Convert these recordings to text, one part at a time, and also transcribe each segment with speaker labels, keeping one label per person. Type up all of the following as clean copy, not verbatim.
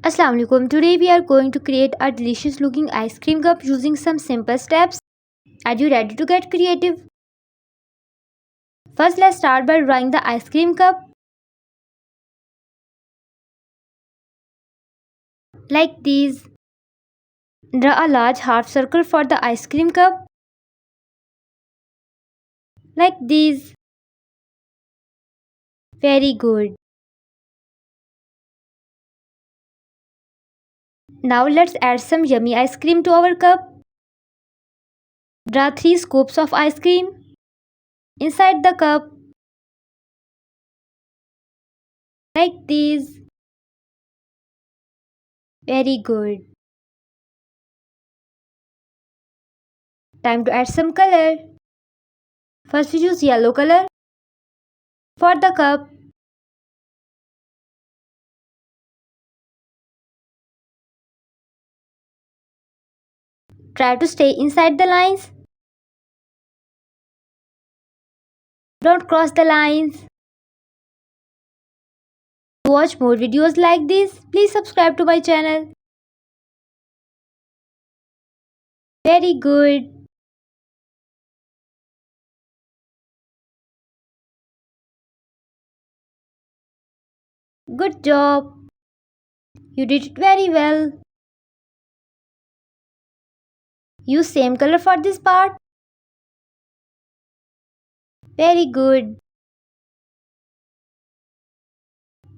Speaker 1: Assalamu alaikum. Today we are going to create a delicious looking ice cream cup using some simple steps. Are you ready to get creative? First, let's start by drawing the ice cream cup like these. Draw a large half circle for the ice cream cup like these. Very good. Now let's add some yummy ice cream to our cup. Draw 3 scoops of ice cream inside the cup like these. Very good. Time to add some color. First we use yellow color for the cup. Try to stay inside the lines. Don't cross the lines. To watch more videos like this, please subscribe to my channel. Very good. Good job. You did it very well. Use same color for this part. Very good.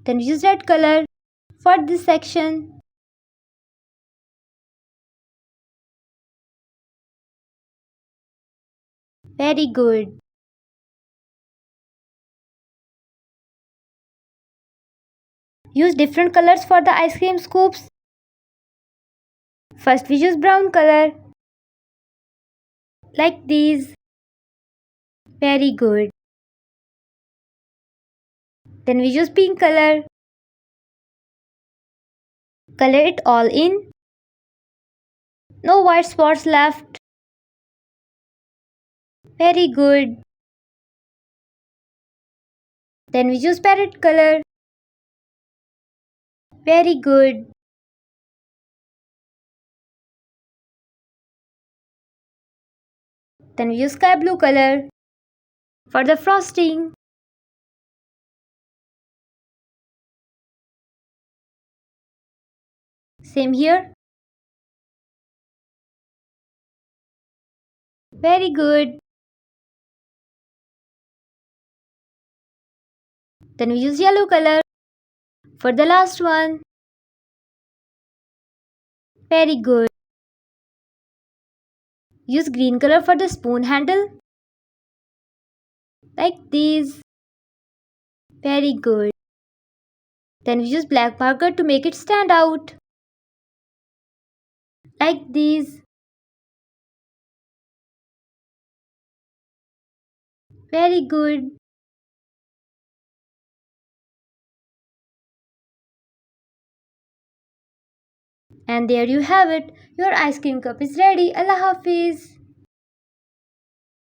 Speaker 1: Then use red color for this section. Very good. Use different colors for the ice cream scoops. First we use brown color. Like these. Very good. Then we use pink color. Color it all in. No white spots left. Very good. Then we use parrot color. Very good. Then we use sky blue color for the frosting. Same here. Very good. Then we use yellow color for the last one. Very good. Use green color for the spoon handle. Like these. Very good. Then we use black marker to make it stand out. Like these. Very good. And there you have it. Your ice cream cup is ready. Allah Hafiz.